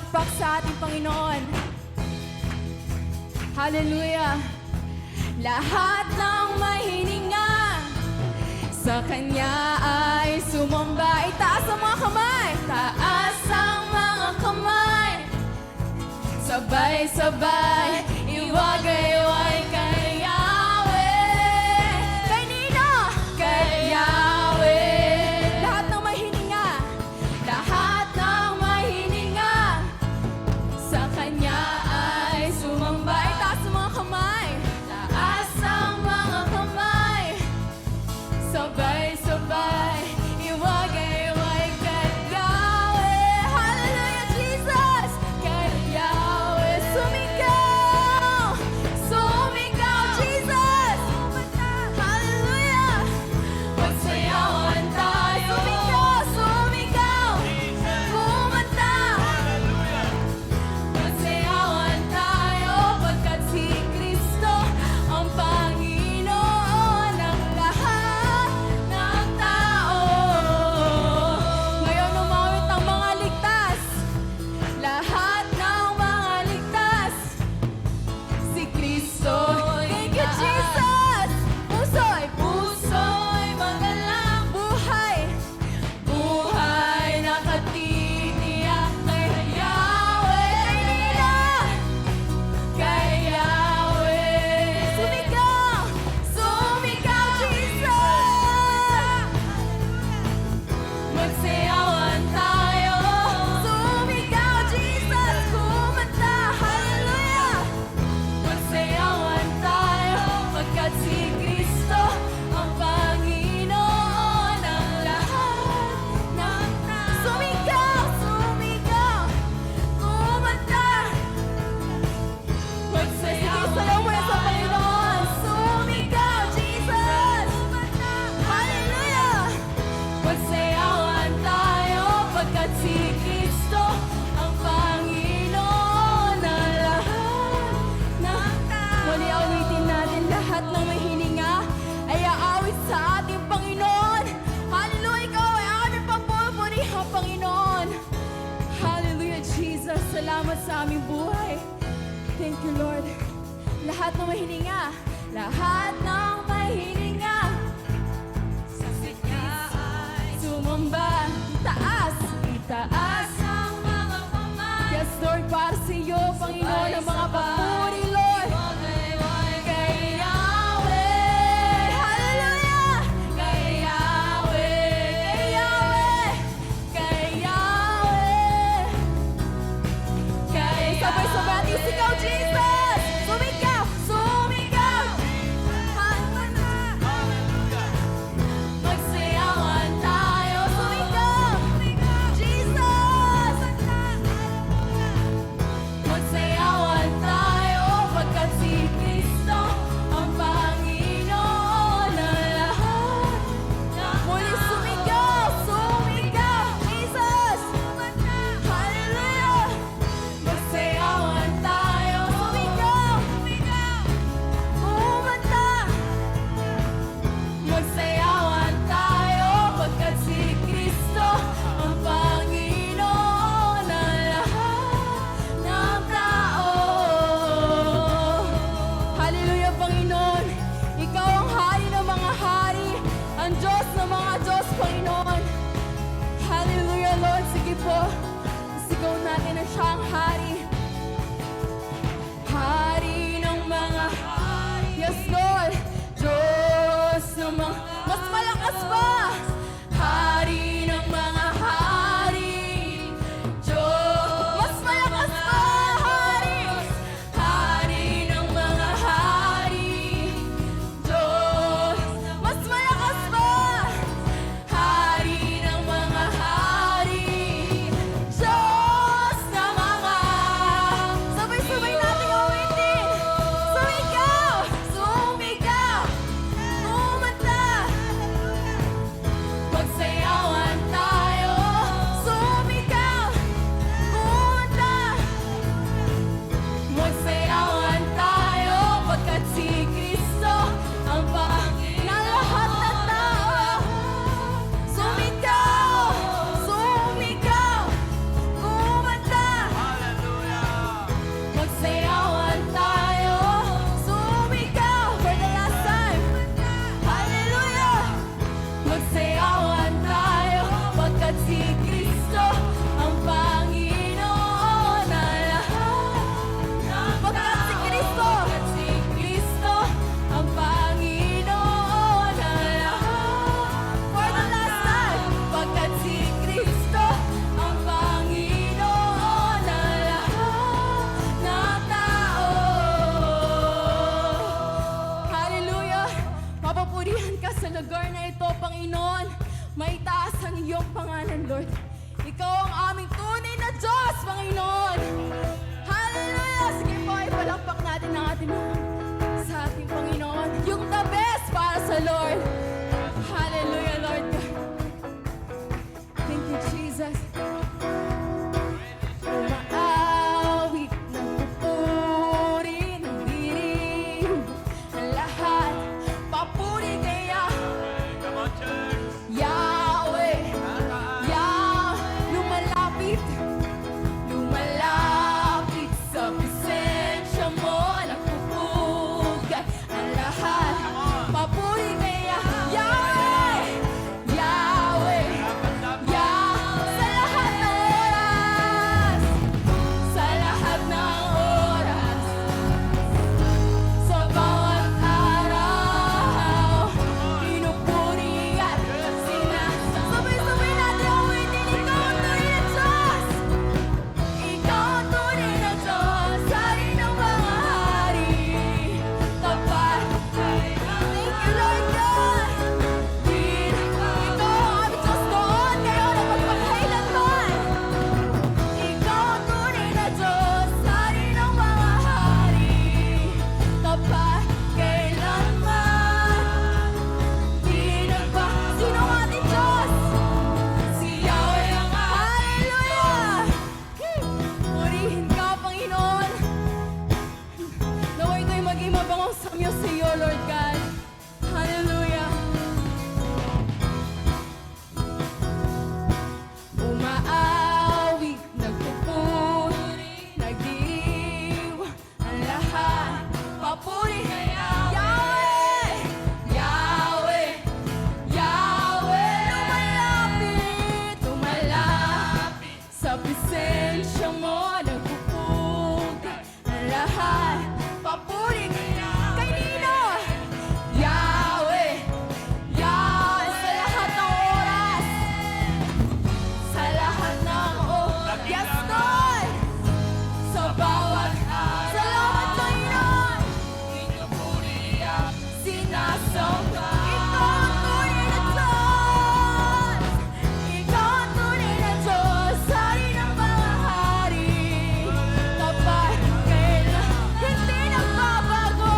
palakpak sa ating Panginoon. Hallelujah! Lahat ng mahininga sa Kanya ay sumamba. Itaas ang mga kamay! Taas ang mga kamay! Sabay-sabay, iwagay-way kay Yahweh. Kay Nino! Kay Yahweh. Lahat ng mahininga, lahat ng mahininga sa Kanya ay sumamba. Itaas ang mga kamay. Taas ang mga kamay. Sabay-sabay, iwagay-way kay Yahweh. Hallelujah, Jesus! Kay Yahweh, sumigaw! Sumigaw, Jesus! Hallelujah! Magsayawan tayo! Sumigaw! Sumigaw! Kumanta! Magsayawan tayo pagkat si Kristo ang Panginoon ng lahat ng tao. Ngayon umawit ang mga ligtas, lahat ng mga ligtas, si Kristo. Thank you, Jesus! Puso'y magalang buhay, buhay nakatitiyak kay Yahweh. Kay Yahweh. Sumigaw! Sumigaw, Jesus! Magsayawan tayo. Sumigaw, Jesus! Kumanta! Hallelujah! Magsayawan tayo pagkat si Kristo ang Panginoon ng lahat ng tao. Sumigaw! Sumigaw! Kumanta! Magsayawan mo na sa Panginoon. Sumigaw, Jesus! Hallelujah! Magsayawan tayo pagkat si Kristo ang Panginoon ng lahat ng tao. Muli awitin natin lahat ng may hininga ay aawit sa ating Panginoon. Hallelujah! Ikaw ay aming pagpupurihan, Panginoon. Hallelujah, Jesus! Salamat sa aming buhay. Thank you, Lord. Lahat ng mahininga, lahat ng mahininga, sa Kanya ay sumamba. Itaas, itaas ang mga kamay. Yes, Lord, para sa iyo, Panginoon, ang mga papuri, Lord. Kay Yahweh. Hallelujah! Kay Yahweh. Kay Yahweh. Kay Yahweh. Kay sabay-sabay ating sigaw, Jesus! Sumigaw! Sumigaw! Magsayawan tayo! Sumigaw! Jesus! Magsayawan tayo pagkat si Kristo ang Panginoon ng lahat. Muli sumigaw! Sumigaw! Jesus! Hallelujah! Magsayawan tayo! Sumigaw! Kumanta! Magsayawan tayo pagkat si Kristo ang Panginoon ng lahat ng tao. Hallelujah, Panginoon! Ikaw ang hari ng mga hari, ang Diyos ng mga Diyos, Panginoon. Hallelujah, Lord! Sige po, sigaw natin na siya ang hari. Hari ng mga hari. Yes, Lord! Diyos ng mga... Mas malakas pa! Hari ng mga hari. Diyos... Mas malakas pa! Hari! Hari ng mga hari. Diyos... Mas malakas pa! Hari ng mga hari. Diyos na mga... Sabay-sabay natin awitin! Sumigaw! Sumigaw! Kumanta! sa lugar na ito, Panginoon. Maitaas ang iyong pangalan, Lord. Ikaw ang aming tunay na Diyos, Panginoon. Hallelujah! Sige po, ipalakpak natin ang ating mga sa ating Panginoon. Yung the best para sa Lord. Hallelujah, Lord God. Thank you, Jesus. Umaawit ng pupuri ng diriw. Ang lahat, papuri kaya. Yahweh, lumalapit, lumalapit sa presensya mo. Nagpupugay ang lahat, papuri kaya. Yahweh, Yahweh, sa lahat ng oras, sa lahat ng oras, sa bawat araw, pinupuri at sabay-sabay natin awitin, ikaw ang tunay na Diyos. Ikaw ang tunay na Diyos, hari ng mga hari. Tapat, thank you, Lord God. Ikaw ang aming Diyos noon, ngayon at magpakailanman. Ikaw ang tunay na Diyos, hari ng mga hari. Tapat, kailanman. Di nagba, sino ang ating Diyos? Si Yahweh ang hallelujah! Purihin ka, Panginoon. Naway ko'y maging mabangong samyo sa iyo, Lord God. Hallelujah! Umaawit, nagpupuri, nagdiiw ang lahat, papuri kaya. Yahweh! Yahweh! Yahweh! Lumalapit, lumalapit sa presensya mo. Nagpupugay ang lahat, papuri kaya. Kay Nino! Yahweh! Yahweh! Sa lahat ng oras, sa lahat ng oras. Yes, Lord! Sa bawat salamat, Panginoon. Sinasamba. Ikaw ang tunay na Diyos. Ikaw ang tunay na Diyos, hari ng mga hari. Tapat, kailan, hindi nagbabago.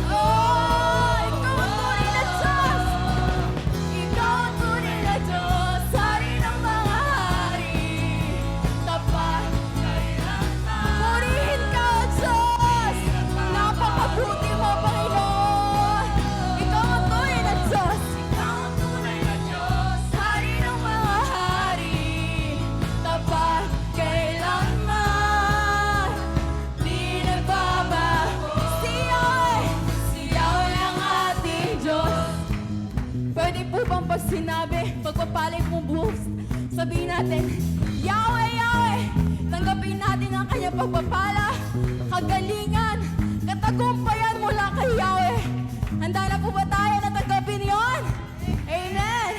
Oh, ikaw ang tunay na Diyos. Ikaw ang tunay na Diyos, hari ng mga hari. Tapat, purihin ka, O Diyos. Napakabuti mo, Panginoon. Ikaw ang tunay na Diyos. Ikaw ang tunay na Diyos, hari ng mga hari. Tapat, kailanman. Di nagbabago. Si Yahweh ang ating Diyos. Pwede po bang pag sinabi, pagpapalit mo buhos, sabihin natin, Yahweh, Yahweh, tanggapin natin ang kanyang pagpapala, kagalingan, katagumpayan mula kay Yahweh. Handa na po ba tayo na tanggapin yon? Amen!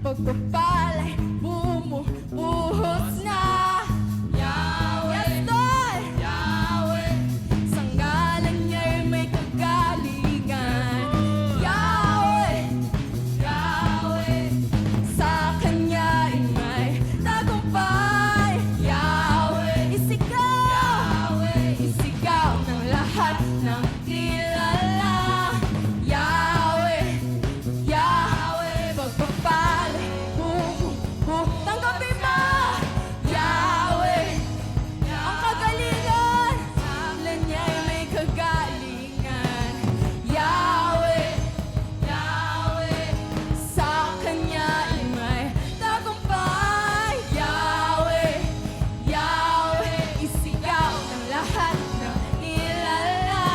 Pagpapala'y bumubuhos na. Yes, Lord! Sa ngalan niya'y may kagalingan. Yahweh! Sa Kanya'y may tagumpay. Yahweh! Isigaw ng lahat ng kilala. Yahweh! Pagpapala'y tanggapin mo. Yahweh! Ang kagalingan, sa niya'y may kagalingan. Yahweh! Sa Kanya'y may tagumpay. Yahweh! Isigaw ng lahat ng kilala.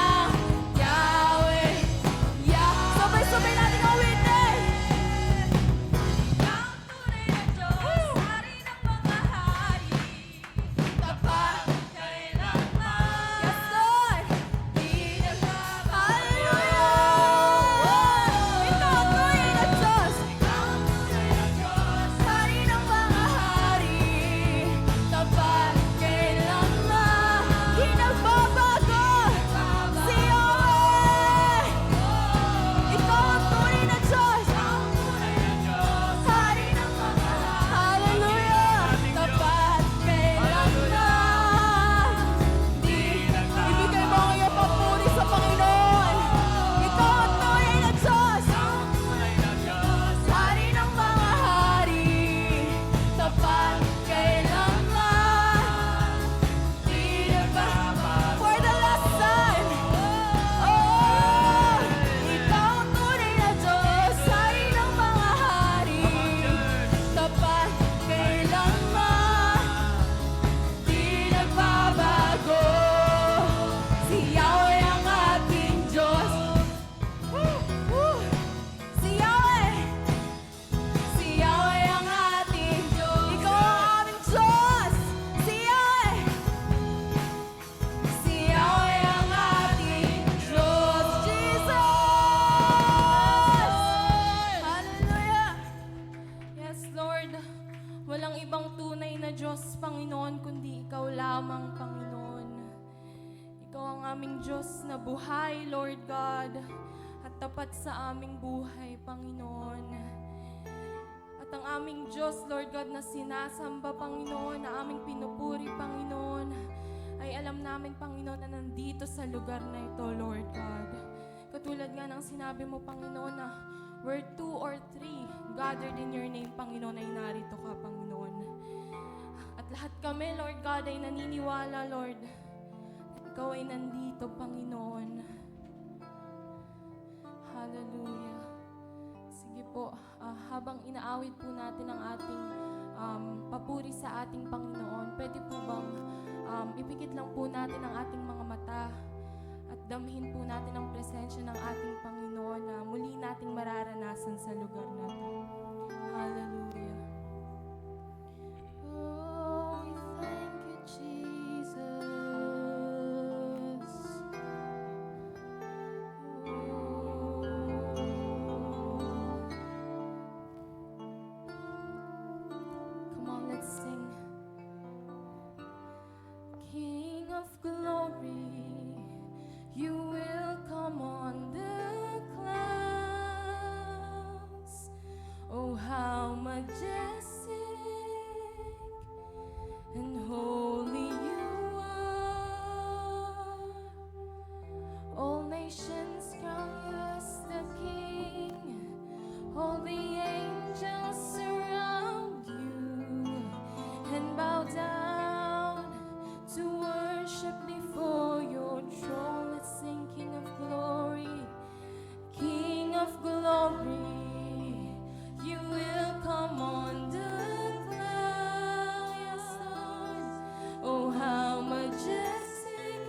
mabuhay, Lord God, at tapat sa aming buhay, Panginoon. At ang aming Diyos, Lord God, na sinasamba, Panginoon, na aming pinupuri, Panginoon, ay alam namin, Panginoon, na nandito sa lugar na ito, Lord God. Katulad nga ng sinabi mo, Panginoon, na where 2 or 3 gathered in your name, Panginoon, ay narito ka, Panginoon. At lahat kami, Lord God, ay naniniwala, Lord, na ikaw ay nandito, Panginoon. Hallelujah. Sige po, habang inaawit po natin ang ating papuri sa ating Panginoon, pwede po bang ipikit lang po natin ang ating mga mata at damhin po natin ang presensya ng ating Panginoon na muli nating mararanasan sa lugar na ito. Hallelujah. Oh, we thank you, Jesus. Come on, let's sing. King of glory, you will come on the clouds. Oh, how majestic and holy you are. All nations crown you as the King. All the angels surround you and bow down to worship before your throne. Let's sing, King of glory, King of glory, you will come on the clouds, yes, Lord. Oh, how majestic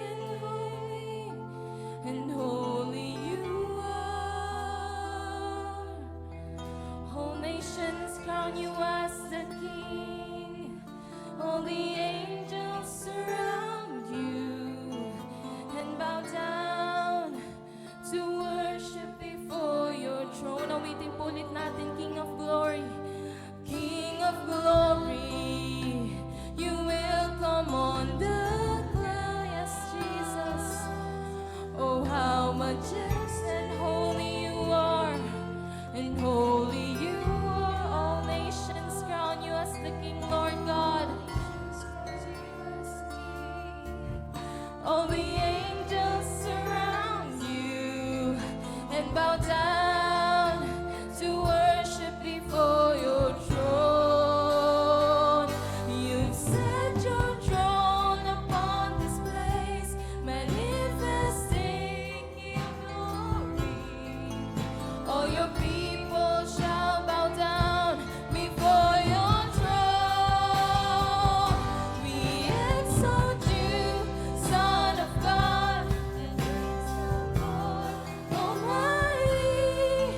and holy you are. All nations crown you as the King. All the angels surround you and bow down to worship before your throne. Awitin po ulit natin, King of glory, King of glory, you will come on the cloud, yes, Jesus. Oh, how majestic and holy you are, and holy you are. All nations crown you as the King, Lord God. All the angels surround you and bow down to worship before your throne. You've set your throne upon this place, manifesting your glory. All your people shall bow down before your throne. We exalt you, Son of God, and praise the Lord Almighty.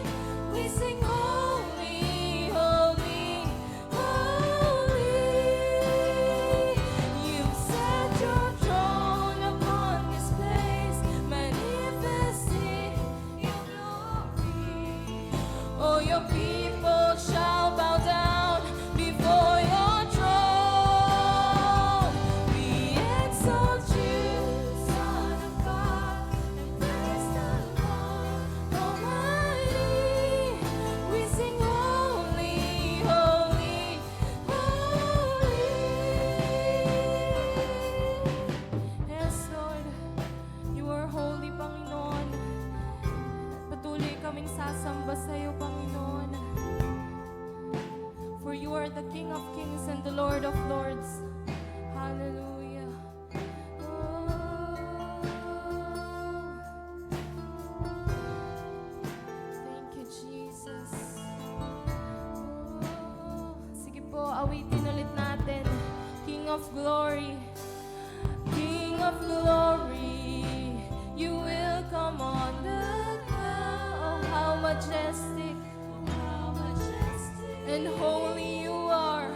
We sing holy, holy, holy. You've set your throne upon this place, manifesting your glory. Oh, your people shall bow down before your throne. We exalt you, Son of God, and praise the Lord Almighty. We sing holy, holy, holy. Yes, Lord, you are holy, Panginoon. Patuloy kaming sasamba sa iyo, Panginoon. For you are the King of kings and the Lord of lords. Hallelujah. Thank you, Jesus. Sige po, awitin ulit natin. King of glory, King of glory, you will come on the cloud. Oh, how majestic and holy you are.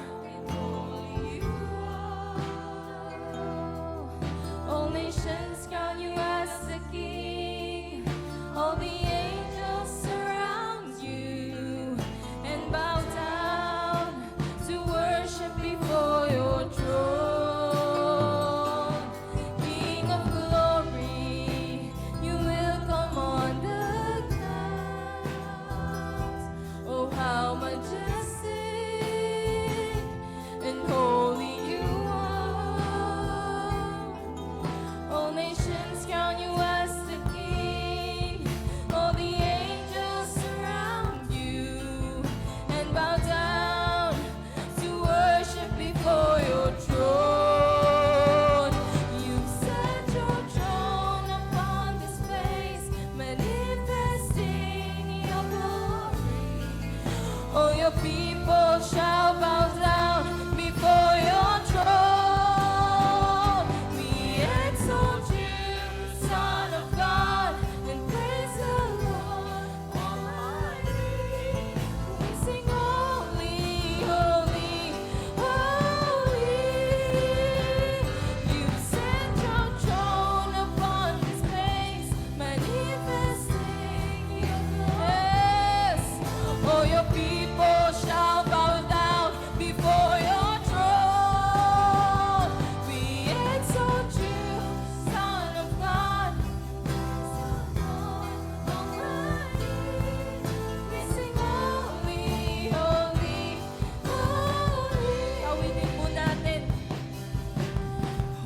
All nations crown you as the King. All the angels surround you and bow down to worship before your throne. King of glory, you your people shall bow down before your throne. We exalt you, Son of God, and praise the Lord Almighty. We sing holy, holy, holy. You set your throne upon this place, manifesting your glory. Yes. Oh, your people shall bow down before your throne. We exalt you, Son of God. We sing holy, holy, holy. Awitin po natin.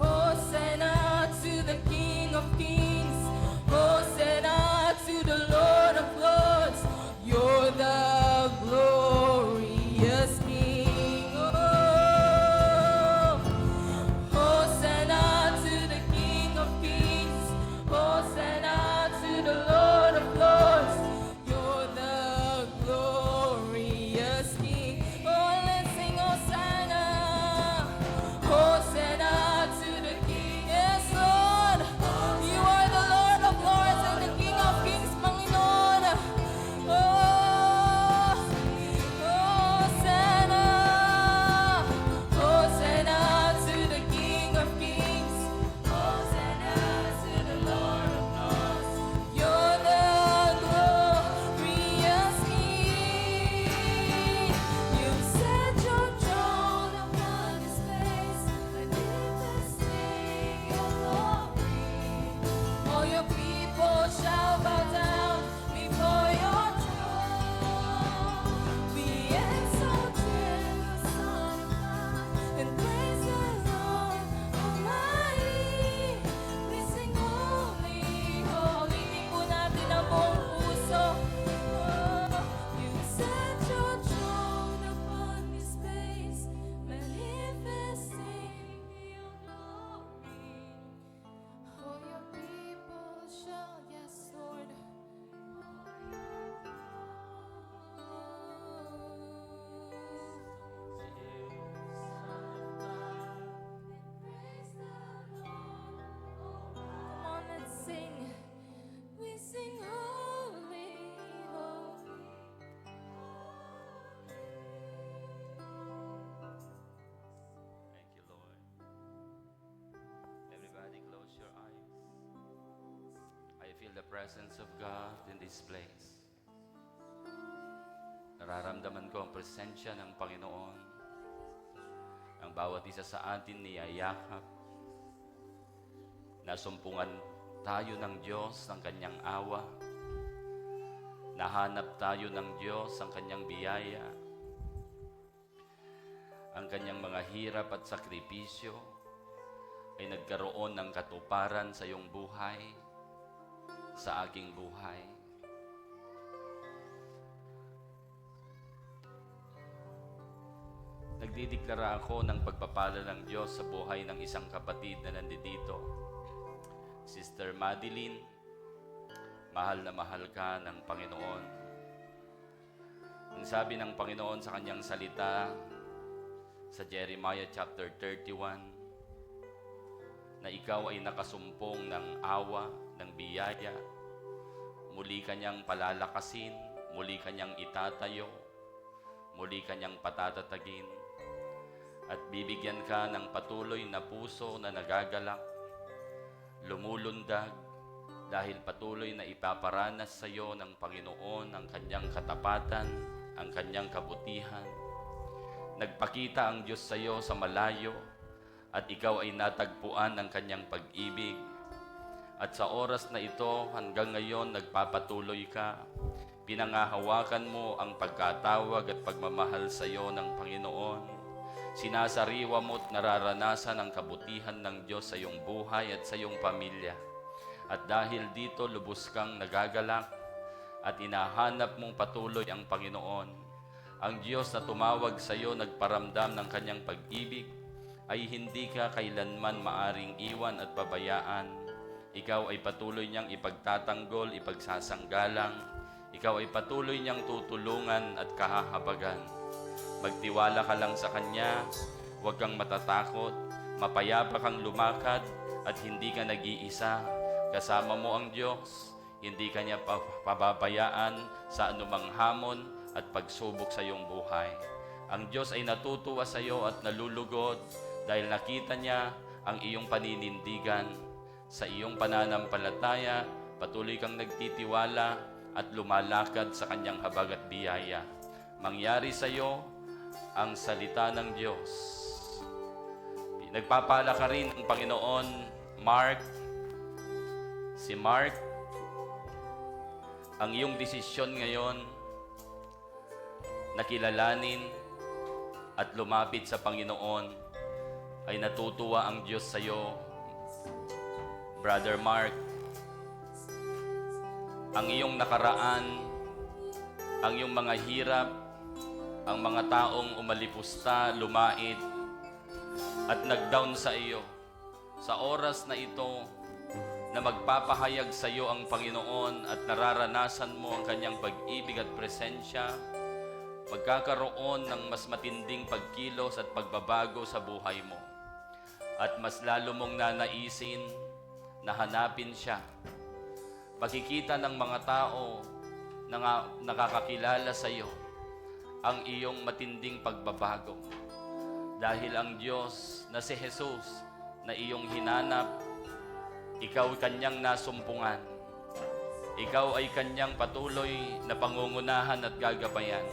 Hosanna to the King of Kings. Hosanna to the Lord of Lords. You're the glorious King. Oh, Hosanna to the King of Kings. Hosanna to the Lord of Lords. You're the glorious King. Oh, let's sing Hosanna. Hosanna to the King. Yes, Lord. You are the Lord of Lords and the King of Kings, Panginoon. Oh, Hosanna. Hosanna to the King of Kings. Hosanna to the Lord of Lords. You're the glorious King. You've set your throne upon His face, manifesting your glory. All your people shall bow down before your throne. We exalt you, Son of God, and praise the Lord Almighty. We sing holy, holy. Tingin po natin ang buong puso. Oh, you set your throne upon this place, manifesting your glory. Oh, your people shall, yes, Lord. Praise the Lord. Come on, let's sing. We sing holy, holy, Thank you, Lord. Everybody close your eyes. I feel the presence of God in this place. Nararamdaman ko ang presensya ng Panginoon. Ang bawat isa sa atin niyayakap. Nasumpungan tayo ng Diyos ng Kanyang awa. Nahanap tayo ng Diyos ang Kanyang biyaya. Ang Kanyang mga hirap at sakripisyo ay nagkaroon ng katuparan sa iyong buhay, sa aking buhay. Nagdideklara ako ng pagpapala ng Diyos sa buhay ng isang kapatid na nandito. Sister Madeline, mahal na mahal ka ng Panginoon. Ang sabi ng Panginoon sa kanyang salita sa Jeremiah chapter 31, na ikaw ay nakasumpong ng awa, ng biyaya, muli kanyang palalakasin, muli kanyang itatayo, muli kanyang patatatagin, at bibigyan ka ng patuloy na puso na nagagalak, lumulundag, dahil patuloy na ipaparanas sa iyo ng Panginoon ang kanyang katapatan, ang kanyang kabutihan. Nagpakita ang Diyos sa iyo sa malayo, at ikaw ay natagpuan ng kanyang pag-ibig. At sa oras na ito, hanggang ngayon, nagpapatuloy ka. Pinangahawakan mo ang pagkatawag at pagmamahal sa iyo ng Panginoon. Sinasariwa mo at nararanasan ang kabutihan ng Diyos sa iyong buhay at sa iyong pamilya. At dahil dito, lubos kang nagagalak at inahanap mong patuloy ang Panginoon. Ang Diyos na tumawag sa iyo, nagparamdam ng kanyang pag-ibig, ay hindi ka kailanman maaring iwan at pabayaan. Ikaw ay patuloy niyang ipagtatanggol, ipagsasanggalang, Ikaw ay patuloy niyang tutulungan at kahahabagan. Magtiwala ka lang sa Kanya, huwag kang matatakot, mapayapa kang lumakad at hindi ka nag-iisa. Kasama mo ang Diyos, hindi ka niya pababayaan sa anumang hamon at pagsubok sa iyong buhay. Ang Diyos ay natutuwa sa iyo at nalulugod dahil nakita niya ang iyong paninindigan. Sa iyong pananampalataya, patuloy kang nagtitiwala at lumalakad sa Kanyang habag at biyaya. Mangyari sa iyo ang salita ng Diyos. Nagpapala ka rin ang Panginoon, Mark. Si Mark, ang iyong desisyon ngayon na kilalanin at lumapit sa Panginoon ay natutuwa ang Diyos sa iyo, Brother Mark. Ang iyong nakaraan, ang iyong mga hirap, ang mga taong umalipusta, lumait, at nag-down sa iyo. Sa oras na ito, na magpapahayag sa iyo ang Panginoon at nararanasan mo ang Kanyang pag-ibig at presensya, magkakaroon ng mas matinding pagkilos at pagbabago sa buhay mo. At mas lalo mong nanaisin na hanapin siya. Makikita ng mga tao na nakakakilala sa iyo ang iyong matinding pagbabago. Dahil ang Diyos na si Jesus na iyong hinanap, ikaw Kanyang nasumpungan. Ikaw ay Kanyang patuloy na pangungunahan at gagabayan.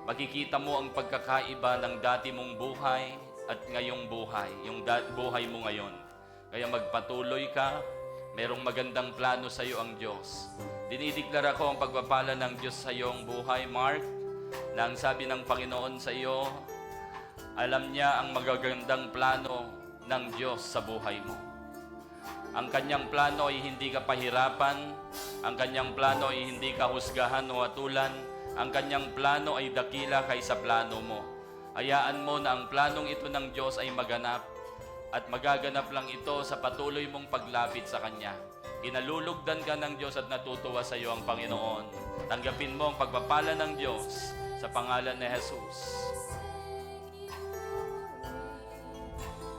Makikita mo ang pagkakaiba ng dati mong buhay at ngayong buhay, yung buhay mo ngayon. Kaya magpatuloy ka, merong magandang plano sa iyo ang Diyos. Dinideklara ko ang pagpapala ng Diyos sa iyong buhay, Mark, na ang sabi ng Panginoon sa iyo, alam niya ang magagandang plano ng Diyos sa buhay mo. Ang Kanyang plano ay hindi ka pahirapan, ang Kanyang plano ay hindi ka husgahan o hatulan, ang Kanyang plano ay dakila kaysa plano mo. Hayaan mo na ang planong ito ng Diyos ay maganap at magaganap lang ito sa patuloy mong paglapit sa Kanya. Kinalulugdan ka ng Diyos at natutuwa sa iyo ang Panginoon. Tanggapin mo ang pagpapala ng Diyos sa pangalan ni Jesus.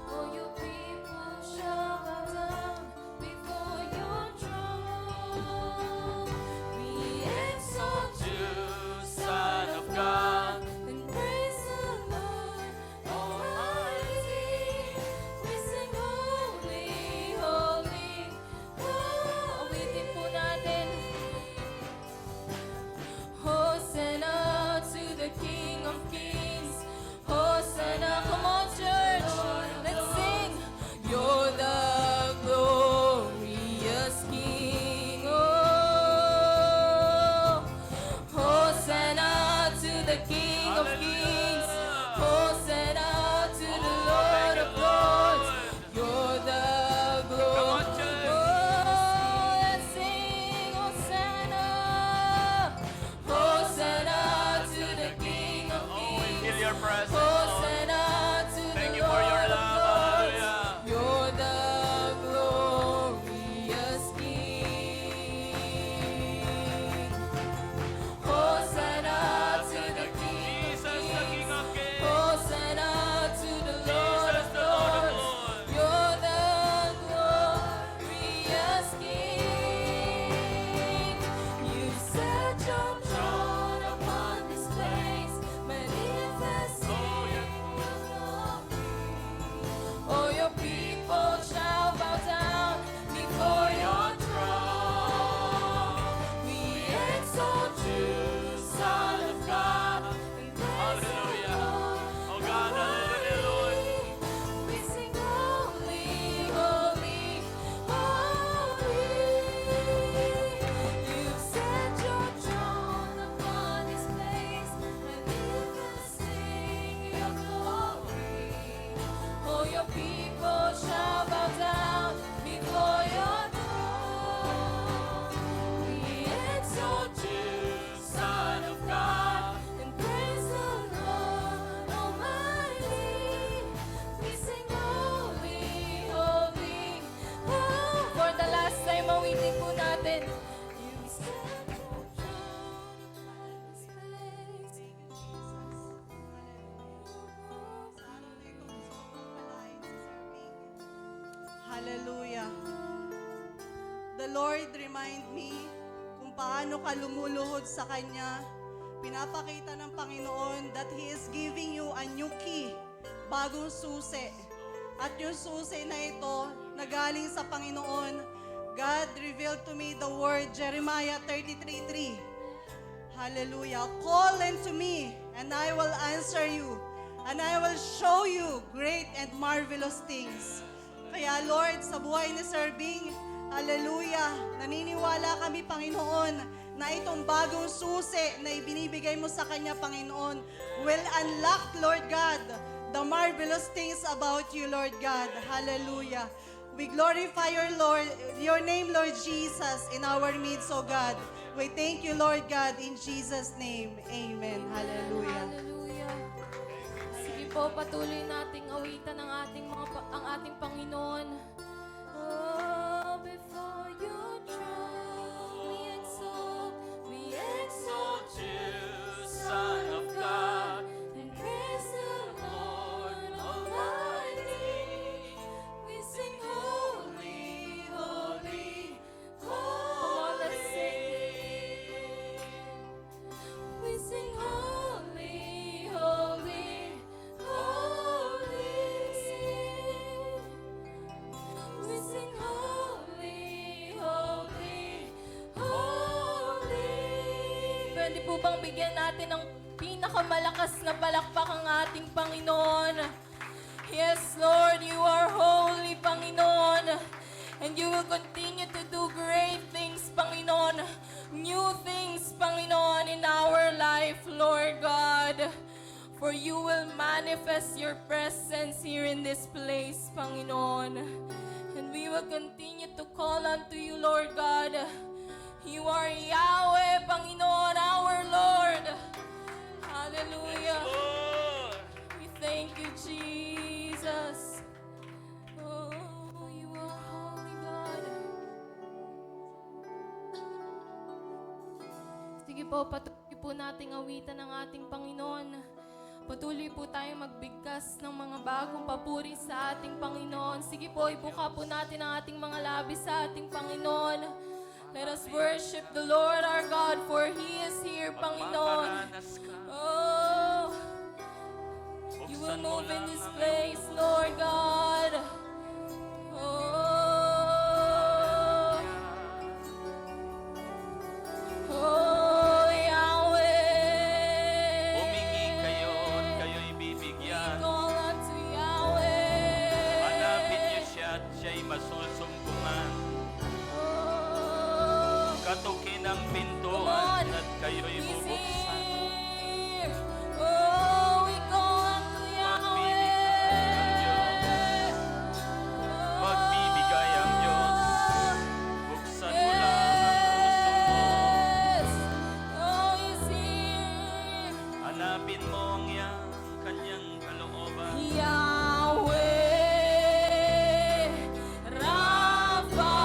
All you people shall bow down before your throne. We exalt you, Son of God, and praise the Lord Almighty. We sing holy, holy, oh, awitin po natin. Hosanna to the King of Kings. remind me kung paano ka lumuluhod sa Kanya. Pinapakita ng Panginoon that He is giving you a new key, bagong susi. At yung susi na ito, nagaling sa Panginoon, God revealed to me the word Jeremiah 33:3. Hallelujah. Call unto me, and I will answer you, and I will show you great and marvelous things. Kaya Lord, sa buhay ni Sir Bing, hallelujah, naniniwala kami, Panginoon, na itong bagong susi na ibinibigay mo sa Kanya, Panginoon, will unlock, Lord God, the marvelous things about you, Lord God. Hallelujah. We glorify your name, Lord Jesus, in our midst, O God. We thank you, Lord God, in Jesus' name. Amen. Hallelujah. Hallelujah. Sige po, patuloy nating awitan ang ating Panginoon. Oh, before your throne, we exalt you, Son of God. and praise the Lord Almighty. We sing holy, holy, holy. Come on, let's sing. We sing holy, holy, holy. We sing holy, holy, holy. Pwede po bang bigyan natin ng pinakamalakas na palakpak ang ating Panginoon? Yes, Lord, you are holy, Panginoon. And you will continue to do great things, Panginoon. New things, Panginoon, in our life, Lord God. For you will manifest your presence here in this place, Panginoon. And we will continue to call unto you, Lord God. You are Yahweh, Panginoon, our Lord. Hallelujah. Lord. We thank you, Jesus. Oh, you are holy, God. Sige po, patuloy po nating awitan ang ating Panginoon. Patuloy po tayong magbigkas ng mga bagong papuri sa ating Panginoon. Sige po, ibuka po natin ang ating mga labis sa ating Panginoon. Let us worship the Lord our God, for He is here, Panginoon. Magmamaranas ka. Oh, you will Buksan mo move in lang this ang place, iyong Lord God. Oh, oh, Yahweh. Humingi kayo at kayo'y bibigyan. Call unto Yahweh. Hanapin niyo siya at siya'y masusumbungan. Oh, Katukin ang come pintuan on. at kayo'y He's bubuksan. here. Oh, we call unto Yahweh. Magbibigay ang Diyos. Buksan mo lang ang puso mo. Yes. Oh, He's here. Hanapin mo ang iyang kanyang kalooban. Yahweh, Rapha,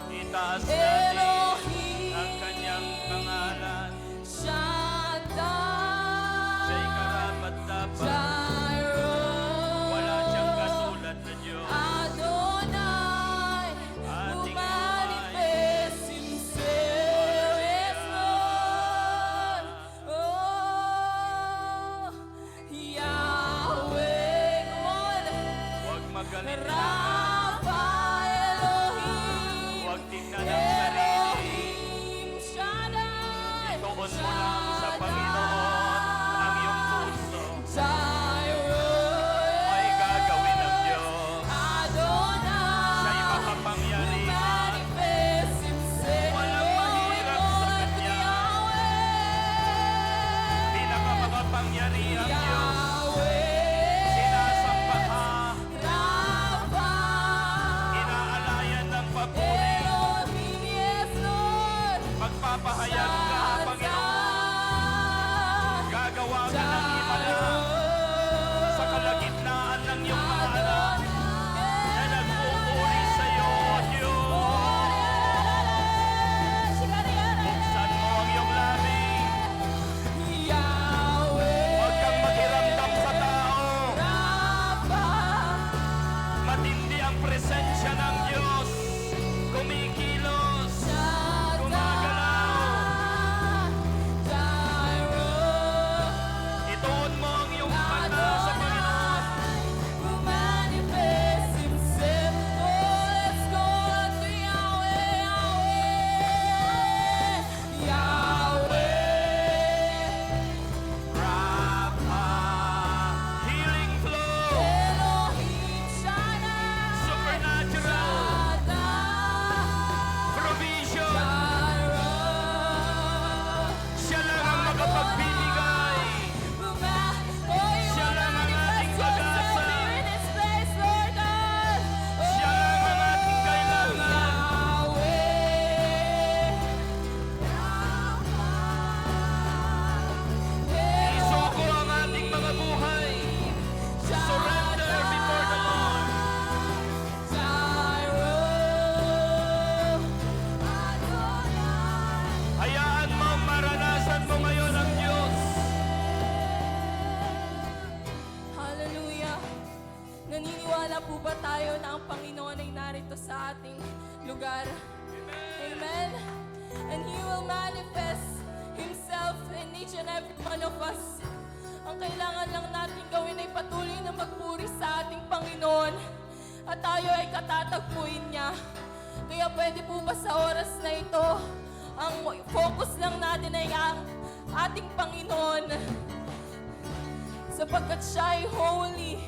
Itaas natin Elohim, ang kanyang pangalan. Shaddai, Siya'y karapat-dapat. Jireh, Wala siyang katulad na Diyos. Adonai, who manifests Himself. Yes, Lord. Oh, Yahweh, come on. Huwag magalit na. Rapha, Elohim, Huwag tingnan ang sarili sa ating lugar. Amen. And He will manifest Himself in each and every one of us. Ang kailangan lang natin gawin ay patuloy na magpuri sa ating Panginoon at tayo ay katatagpuin niya. Kaya pwede po ba sa oras na ito, ang focus lang natin ay ang ating Panginoon sapagkat siya ay holy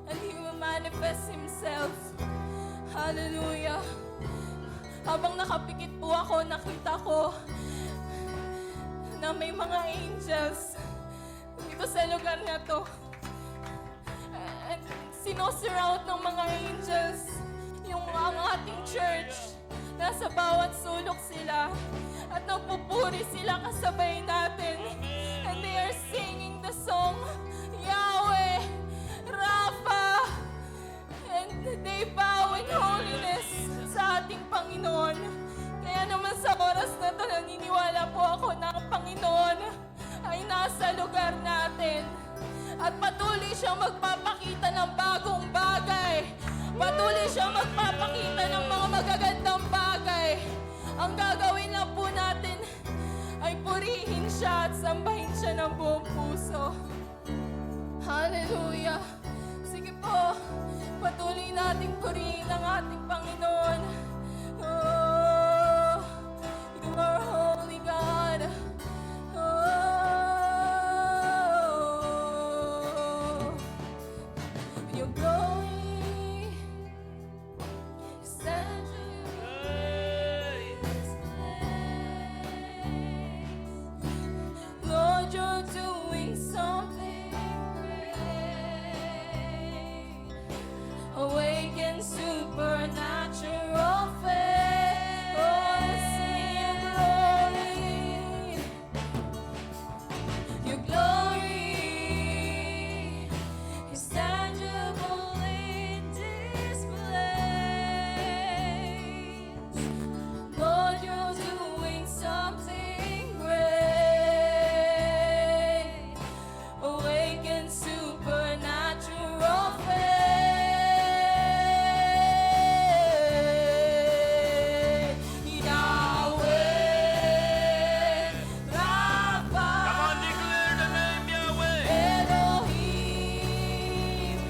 and He will manifest Himself. Hallelujah. Habang nakapikit po ako, nakita ko na may mga angels dito sa lugar na to. And sinosurround ng mga angels yung ang ating church. Nasa bawat sulok sila at nagpupuri sila kasabay natin. And they are singing the song, Yahweh, Rapha. And they bow in holiness sa ating Panginoon. Kaya naman sa oras na to, naniniwala po ako na ang Panginoon ay nasa lugar natin. At patuloy siyang magpapakita ng bagong bagay. Patuloy siyang magpapakita ng mga magagandang bagay. Ang gagawin lang po natin ay purihin siya at sambahin siya ng buong puso. Hallelujah. Sige po, patuloy nating purihin ang ating Panginoon. Oh, You are holy God. Oh, Your glory is in this place. Lord, you're doing something great. Awaken supernatural faith. Oh, see your glory. Your glory is tangible in this place. Lord, you're doing something great. Awaken supernatural faith. Yahweh, Rapha, Come on, declare the name Yahweh. Elohim,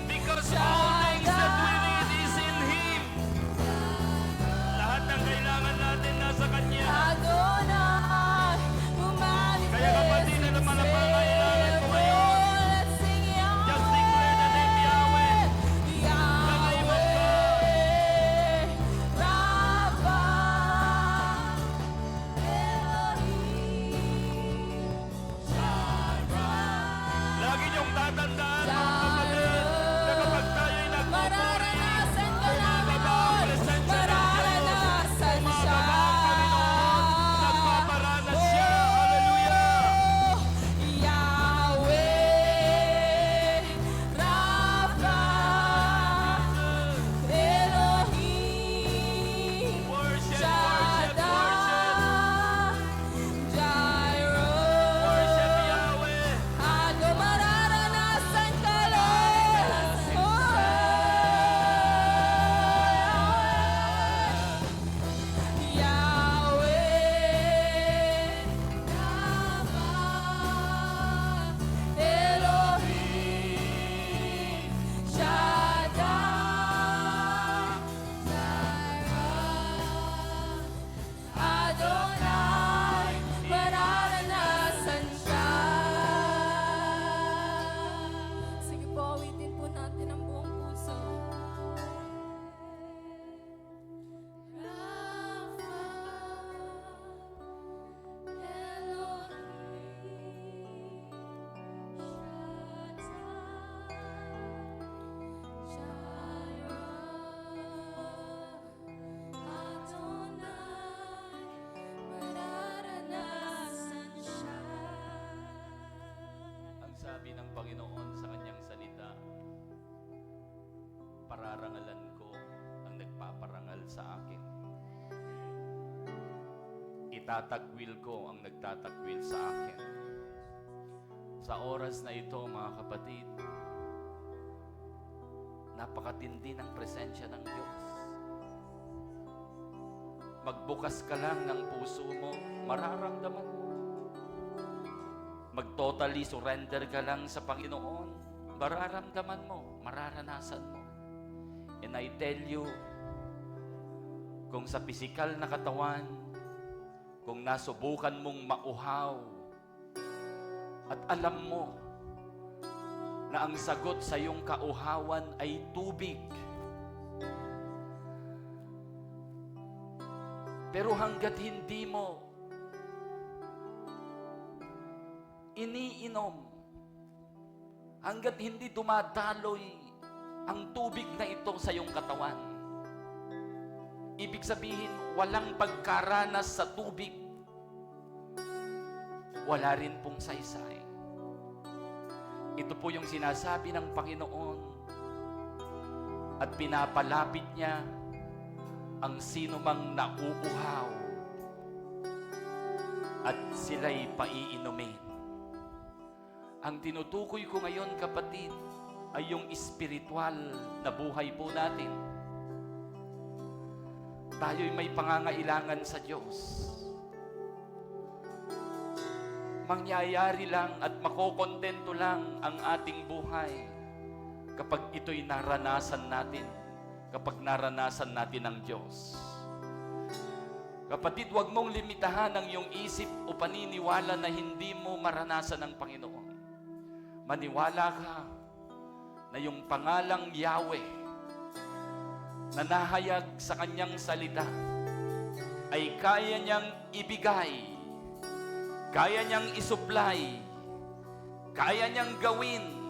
Because all things that we need is in Him. Lahat ng kailangan natin nasa Kanya. Adonai, who manifests Kaya kapatid, ano man ang pangailangan mo ngayon? Let's sing Yahweh. Just declare the name Yahweh. Yahweh, Rapha, Elohim, Lagi niyong tatandaan, mga kapatid, na kapag tayo'y nagpupuri, mararanasan ka namin bumababa ang nun. presensya ng Diyos. Mararanasan siya. Bumababa ang Panginoon. Nagpaparanas siya. Hallelujah. Yahweh, Rapha, Elohim, Worship, Shaddai, Jireh. Worship Yahweh. Ano mararanasan ka lang? Yahweh, Rapha, Elohim, Shaddai, Jireh, Adonai, mararanasan siya. Sige po, awitin po natin ang buong puso. Rapha, Elohim, Ang sabi ng Panginoon sa kanyang salita, pararangalan ko ang nagpaparangal sa akin. Itatagwil ko ang nagtatagwil sa akin. Sa oras na ito, mga kapatid, napakatindi ng presensya ng Diyos. Magbukas ka lang ng puso mo, mararamdaman mo. Mag-totally surrender ka lang sa Panginoon, mararamdaman mo, mararanasan mo. And I tell you, kung sa pisikal na katawan, kung nasubukan mong mauhaw, at alam mo na ang sagot sa iyong kauhawan ay tubig, pero hanggat hindi mo iniinom, hanggat hindi dumadaloy ang tubig na ito sa iyong katawan, ibig sabihin, walang pagkaranas sa tubig, wala rin pong saysay. Ito po yung sinasabi ng Panginoon at pinapalapit niya ang sino mang nauuhaw at sila'y paiinumin. Ang tinutukoy ko ngayon, kapatid, ay yung espiritual na buhay po natin. Tayo'y may pangangailangan sa Diyos. Mangyayari lang at makokontento lang ang ating buhay kapag ito'y naranasan natin, kapag naranasan natin ang Diyos. Kapatid, huwag mong limitahan ang iyong isip o paniniwala na hindi mo maranasan ang Panginoon. Maniwala ka na yung pangalang Yahweh na nahayag sa kanyang salita ay kaya niyang ibigay, kaya niyang isupply, kaya niyang gawin.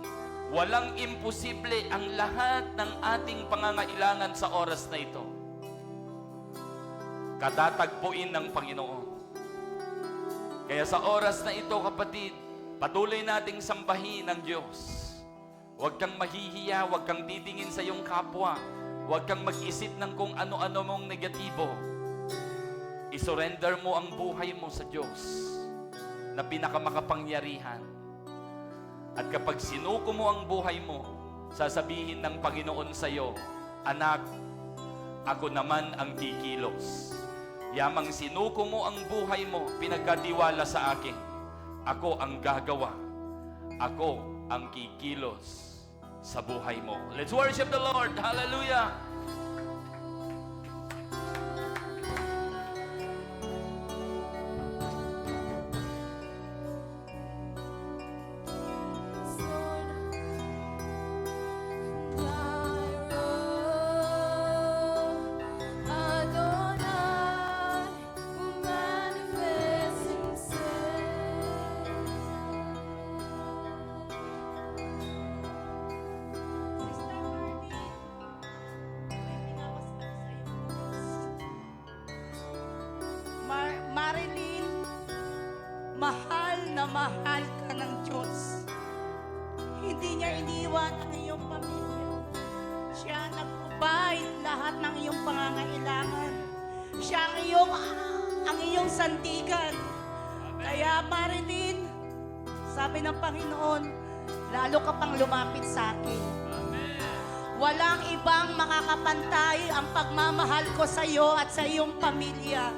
Walang imposible ang lahat ng ating pangangailangan sa oras na ito. Katatagpuin ng Panginoon. Kaya sa oras na ito, kapatid, patuloy nating sambahin ang Diyos. Huwag kang mahihiya, huwag kang titingin sa iyong kapwa, huwag kang mag-isip ng kung ano-ano mong negatibo. I-surrender mo ang buhay mo sa Diyos na pinakamakapangyarihan. At kapag sinuko mo ang buhay mo, sasabihin ng Panginoon sa iyo, anak, ako naman ang kikilos. Yamang sinuko mo ang buhay mo, pinagkatiwala sa akin, ako ang gagawa. Ako ang kikilos sa buhay mo. Let's worship the Lord. Hallelujah! Marilyn, mahal na mahal ka ng Diyos. Hindi niya iniwan ang iyong pamilya. Siya nag-provide lahat ng iyong pangangailangan. Siya ang iyong sandigan. Kaya Marilyn, sabi ng Panginoon, lalo ka pang lumapit sa akin. Walang ibang makakapantay ang pagmamahal ko sa iyo at sa iyong pamilya.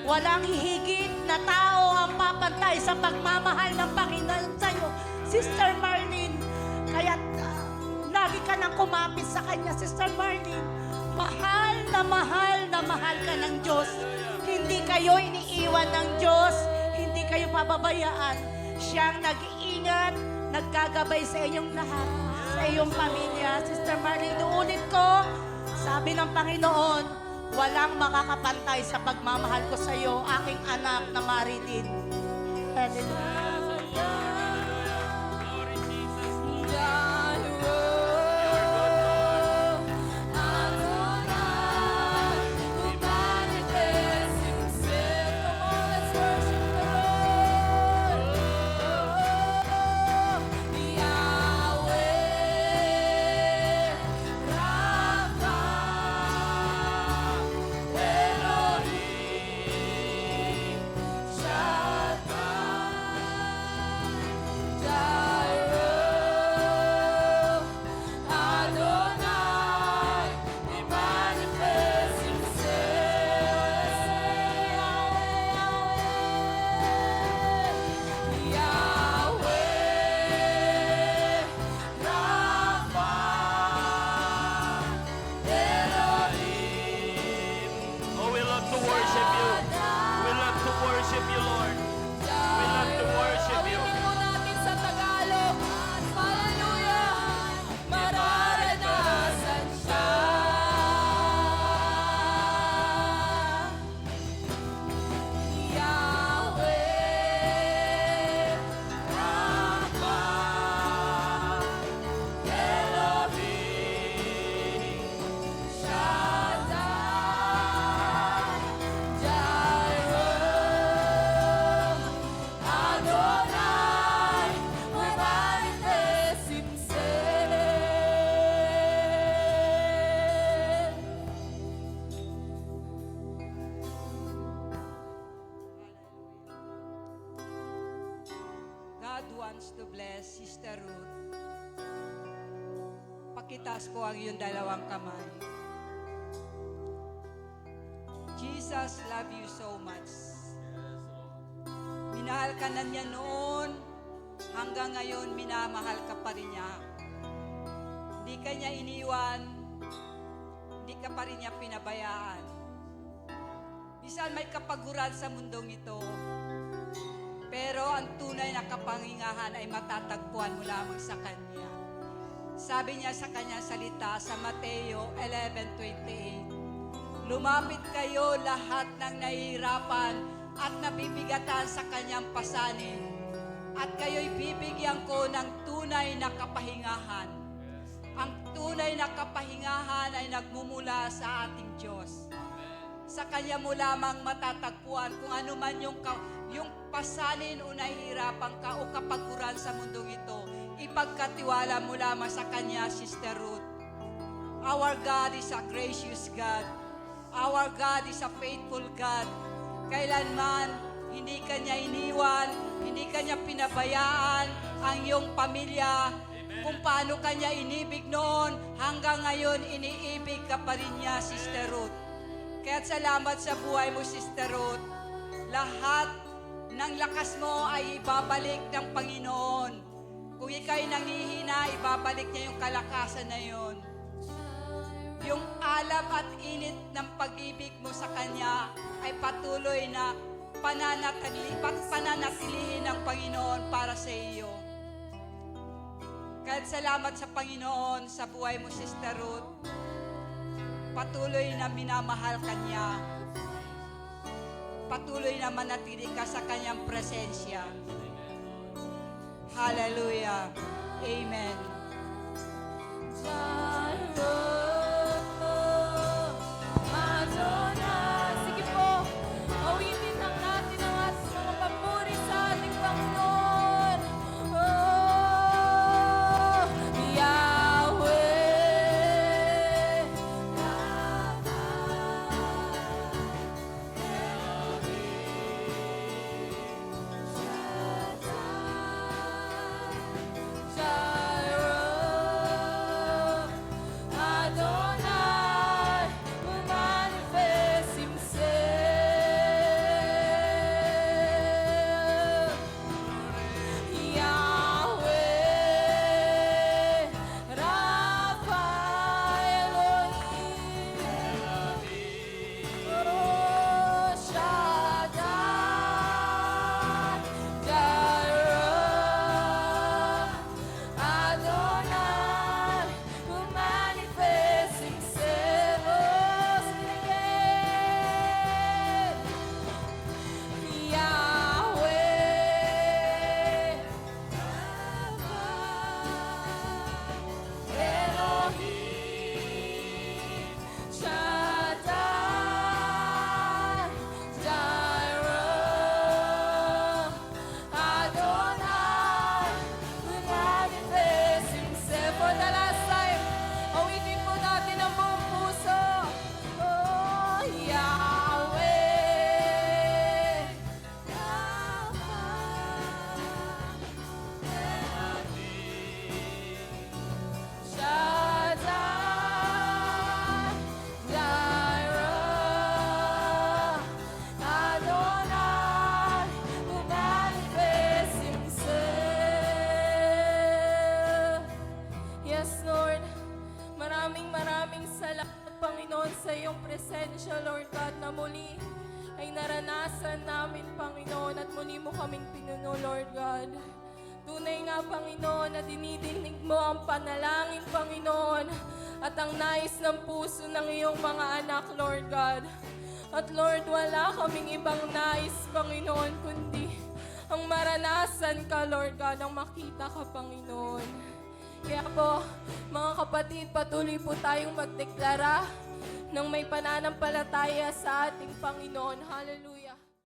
Walang hihigit na tao ang papantay sa pagmamahal ng Panginoon sa iyo, Sister Marlene. Kaya lagi ka nang kumapit sa Kanya, Sister Marlene. Mahal na mahal na mahal ka ng Diyos. Hindi kayo iniiwan ng Diyos. Hindi kayo pababayaan. Siyang nag-iingat, nagkagabay sa inyong lahat, sa iyong pamilya. Sister Marlene, uulit ko, sabi ng Panginoon, walang makakapantay sa pagmamahal ko sa iyo, aking anak na Marilyn. Hallelujah. wants to bless Sister Ruth. Pakitaas po ang iyong dalawang kamay. Jesus love you so much. Minahal ka na niya noon, hanggang ngayon minamahal ka pa rin niya. Hindi ka niya iniwan, hindi ka pa rin niya pinabayaan. Bisan may kapaguran sa mundong ito, pero ang tunay na kapangingahan ay matatagpuan mo lamang sa Kanya. Sabi niya sa Kanyang salita sa Mateo 11:28, lumapit kayo lahat ng nahihirapan at nabibigatan sa Kanyang pasanin, at kayo'y bibigyan ko ng tunay na kapahingahan. Ang tunay na kapahingahan ay nagmumula sa ating Diyos. Sa Kanya mo lamang matatagpuan kung ano man yung pasanin o nahihirapan ka o kapaguran sa mundong ito. Ipagkatiwala mo lamang sa Kanya, Sister Ruth. Our God is a gracious God. Our God is a faithful God. Kailanman, hindi Kanya iniwan, hindi Kanya pinabayaan ang iyong pamilya. Kung paano Kanya inibig noon, hanggang ngayon iniibig ka pa rin niya, Sister Ruth. Kaya't salamat sa buhay mo, Sister Ruth. Lahat ng lakas mo ay ibabalik ng Panginoon. Kung ikaw'y nangihina, ibabalik niya yung kalakasan na yon. Yung alab at init ng pag-ibig mo sa Kanya ay patuloy na pananatilihin ng Panginoon para sa iyo. Kahit salamat sa Panginoon sa buhay mo, Sister Ruth. Patuloy na minamahal ka niya. Patuloy na manatili ka sa Kanyang presensya. Hallelujah. Amen. Adonai. Sige po, awitin lang natin ang ating mga papuri sa ating Panginoon. Oh, Yahweh, Jireh, Adonai, will manifest Himself. Yahweh, Rapha, Elohim, oh, Shaddai, Jireh, Adonai, will manifest Himself. Oh, sing it again. Yahweh, Rapha, Elohim, Shaddai, Jireh, Adonai, will manifest Himself. For the last time, awitin po natin ang buong puso. Oh, Yahweh, Rapha, Shaddai, Jireh, Adonai, will manifest Himself. Yes, Lord. Maraming salamat, Panginoon, sa iyong presensya, Lord God, na muli ay naranasan namin, Panginoon, at muli mo kaming pinuno, Lord God. Tunay nga, Panginoon, na dinidinig mo ang panalangin, Panginoon, at ang nais ng puso ng iyong mga anak, Lord God. At Lord, wala kaming ibang nais, Panginoon, kundi ang maranasan ka, Lord God, ang makita ka, Panginoon. Kaya po, mga kapatid, patuloy po tayong magdeklara ng may pananampalataya sa ating Panginoon. Hallelujah.